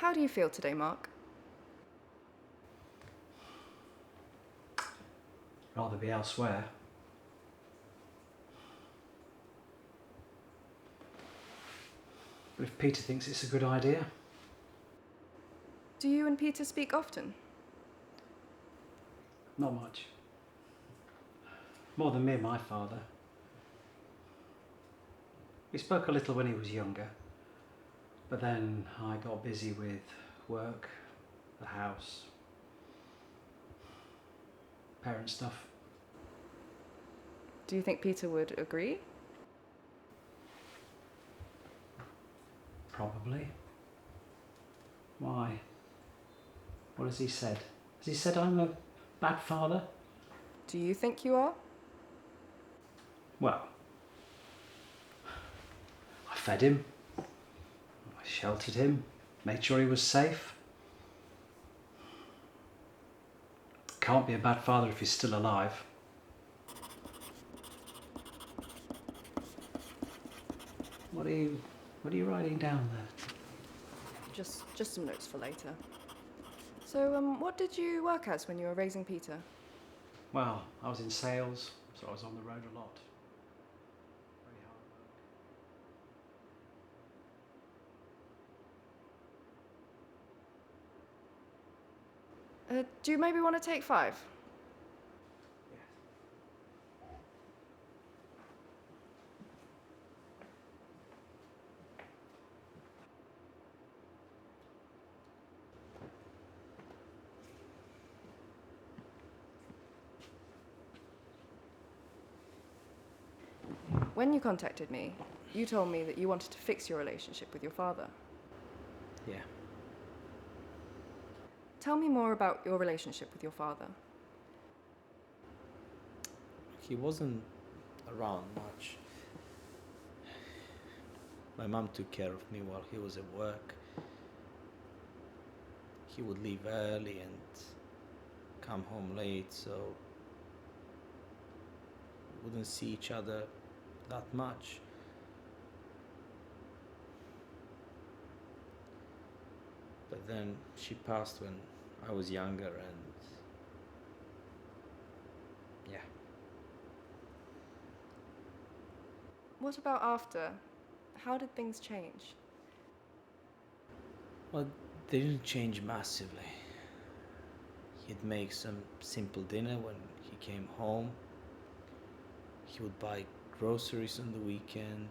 How do you feel today, Mark? Rather be elsewhere. But if Peter thinks it's a good idea. Do you and Peter speak often? Not much. More than me and my father. We spoke a little when he was younger, but then I got busy with work, the house, parent stuff. Do you think Peter would agree? Probably. Why? What has he said? Has he said I'm a bad father? Do you think you are? Well, I fed him, I sheltered him, made sure he was safe. Can't be a bad father if he's still alive. What are you writing down there? Just some notes for later. So, what did you work as when you were raising Peter? Well, I was in sales, so I was on the road a lot. Very hard work. Do you maybe want to take 5? When you contacted me, you told me that you wanted to fix your relationship with your father. Yeah. Tell me more about your relationship with your father. He wasn't around much. My mum took care of me while he was at work. He would leave early and come home late, so we wouldn't see each other that much. But then she passed when I was younger, and yeah. What about after? How did things change? Well, they didn't change massively. He'd make some simple dinner when he came home. He would buy groceries on the weekend.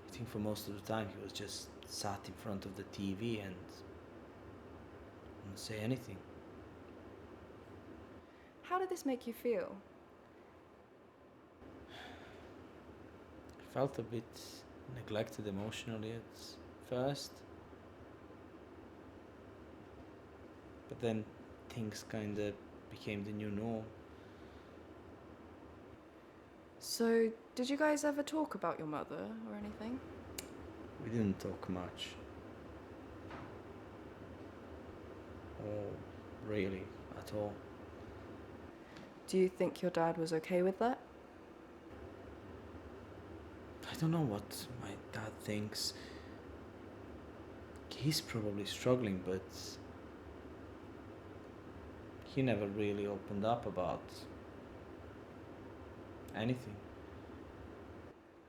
I think for most of the time he was just sat in front of the TV and didn't say anything. How did this make you feel? I felt a bit neglected emotionally at first. But then things kinda became the new norm. So, did you guys ever talk about your mother or anything? We didn't talk much. Or really at all. Do you think your dad was okay with that? I don't know what my dad thinks. He's probably struggling, but he never really opened up about anything.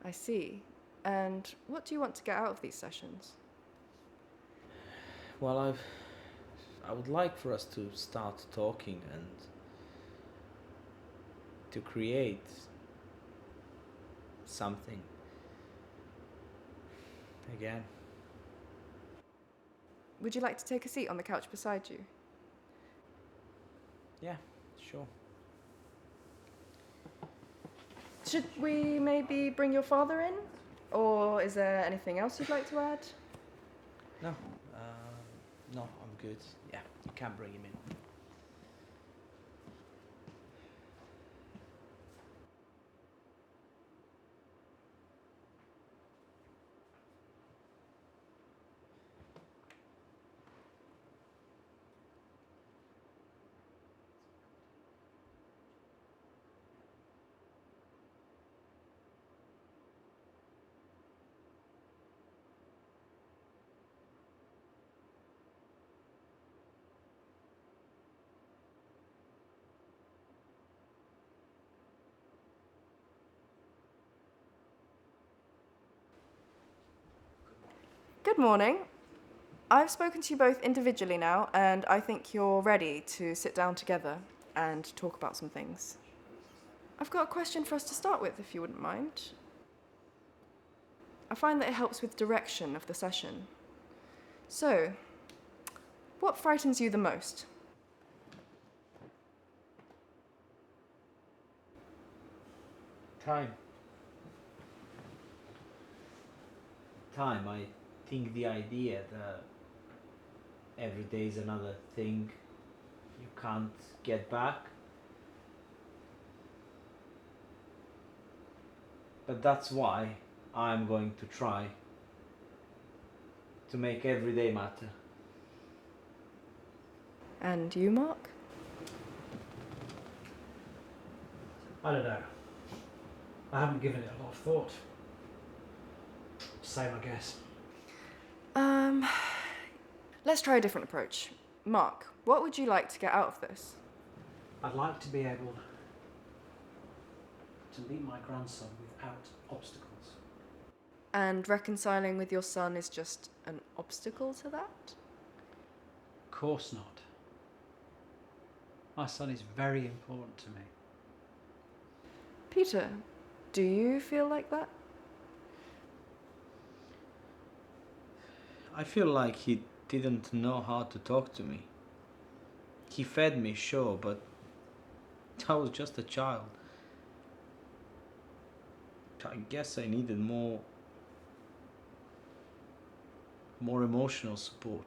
I see. And what do you want to get out of these sessions? Well, I would like for us to start talking and to create something again. Would you like to take a seat on the couch beside you? Yeah, sure. Should we maybe bring your father in? Or is there anything else you'd like to add? No, no, I'm good. Yeah, you can bring him in. Good morning. I've spoken to you both individually now, and I think you're ready to sit down together and talk about some things. I've got a question for us to start with, if you wouldn't mind. I find that it helps with direction of the session. So, what frightens you the most? Time. Time. I think the idea that every day is another thing you can't get back. But that's why I'm going to try to make every day matter. And you, Mark? I don't know. I haven't given it a lot of thought. Same, I guess. Let's try a different approach. Mark, what would you like to get out of this? I'd like to be able to meet my grandson without obstacles. And reconciling with your son is just an obstacle to that? Of course not. My son is very important to me. Peter, do you feel like that? I feel like he didn't know how to talk to me. He fed me, sure, but I was just a child. I guess I needed more emotional support.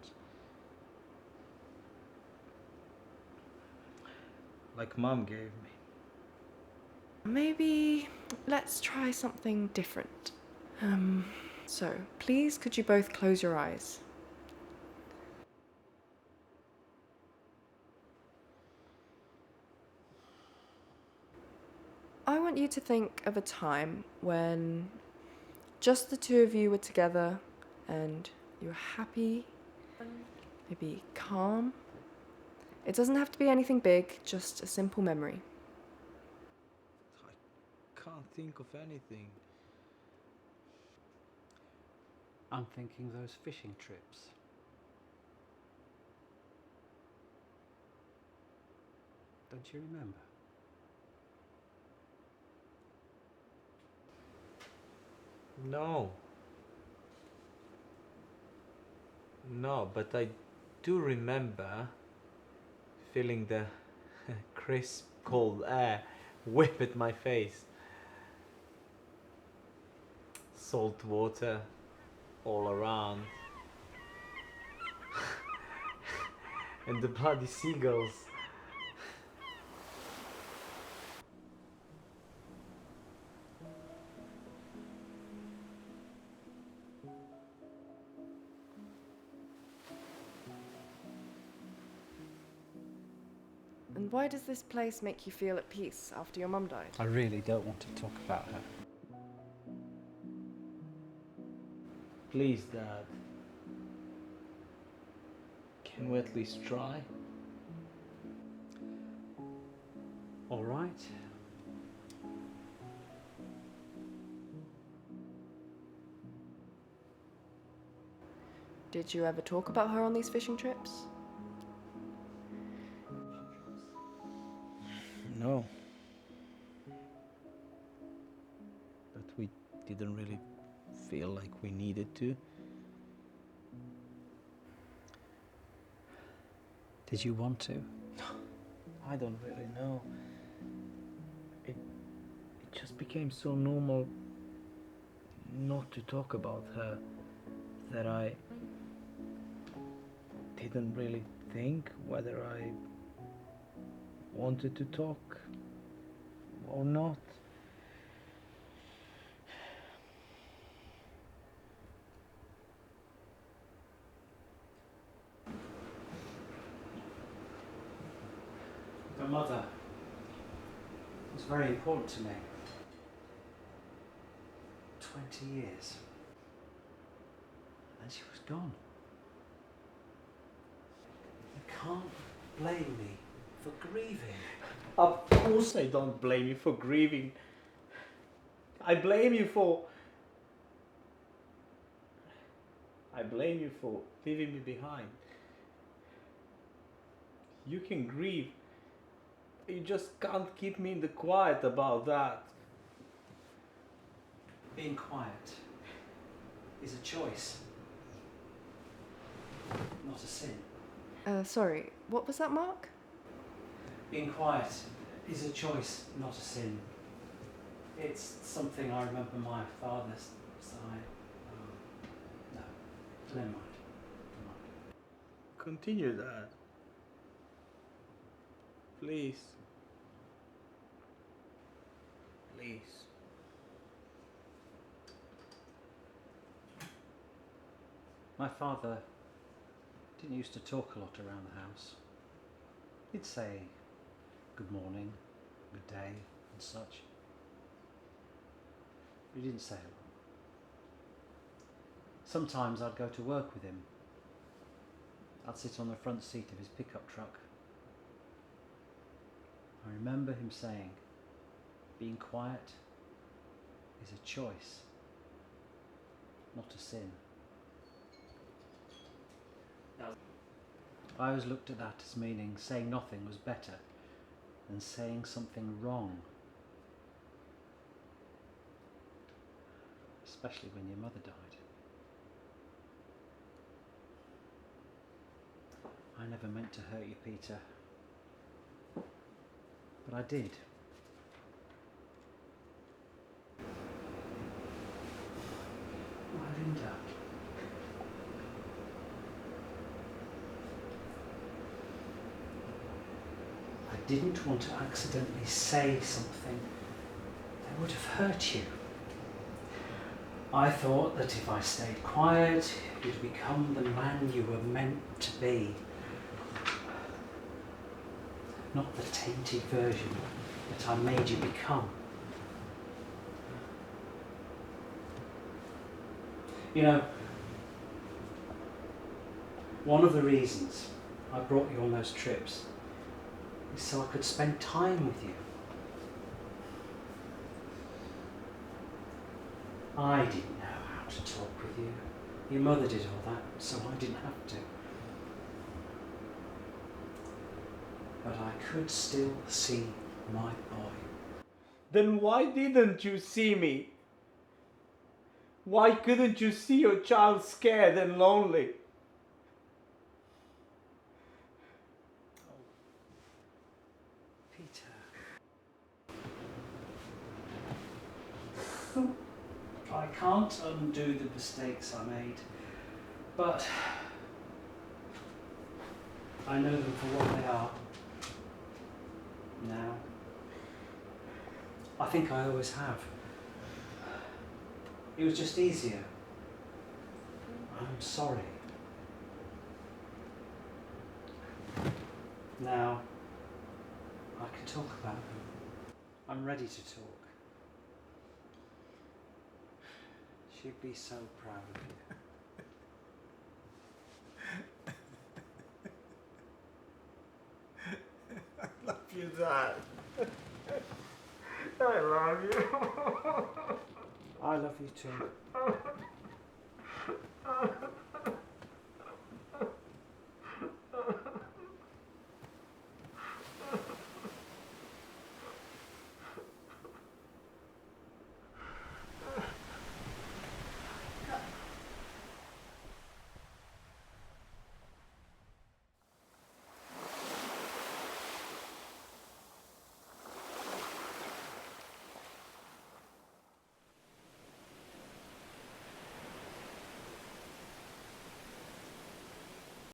Like Mum gave me. Maybe let's try something different. So, please could you both close your eyes? I want you to think of a time when just the two of you were together and you were happy, maybe calm. It doesn't have to be anything big, just a simple memory. I can't think of anything. I'm thinking those fishing trips. Don't you remember? No. No, but I do remember feeling the crisp, cold air whip at my face. Salt water all around. And the bloody seagulls. And why does this place make you feel at peace after your mum died? I really don't want to talk about her. Please, Dad. Can we at least try? All right. Did you ever talk about her on these fishing trips? No. But we didn't really feel like we needed to. Did you want to? I don't really know. It just became so normal not to talk about her that I didn't really think whether I wanted to talk or not. Your mother was very important to me. 20 years. And she was gone. You can't blame me for grieving. Of course I don't blame you for grieving. I blame you for I blame you for leaving me behind. You can grieve. You just can't keep me in the quiet about that. Being quiet is a choice, not a sin. Sorry, what was that, Mark? Being quiet is a choice, not a sin. It's something I remember my father saying. No, never mind. Continue that. Please. Please. My father didn't used to talk a lot around the house. He'd say good morning, good day and such. He didn't say a lot. Sometimes I'd go to work with him. I'd sit on the front seat of his pickup truck. I remember him saying, being quiet is a choice, not a sin. I always looked at that as meaning saying nothing was better than saying something wrong. Especially when your mother died. I never meant to hurt you, Peter. But I did. My Linda. I didn't want to accidentally say something that would have hurt you. I thought that if I stayed quiet, you'd become the man you were meant to be. Not the tainted version that I made you become. You know, one of the reasons I brought you on those trips is so I could spend time with you. I didn't know how to talk with you. Your mother did all that, so I didn't have to. But I could still see my boy. Then why didn't you see me? Why couldn't you see your child scared and lonely? Peter. I can't undo the mistakes I made, but I know them for what they are. Now. I think I always have. It was just easier. I'm sorry. Now, I can talk about them. I'm ready to talk. She'd be so proud of you. I love you, Dad. I love you. I love you too.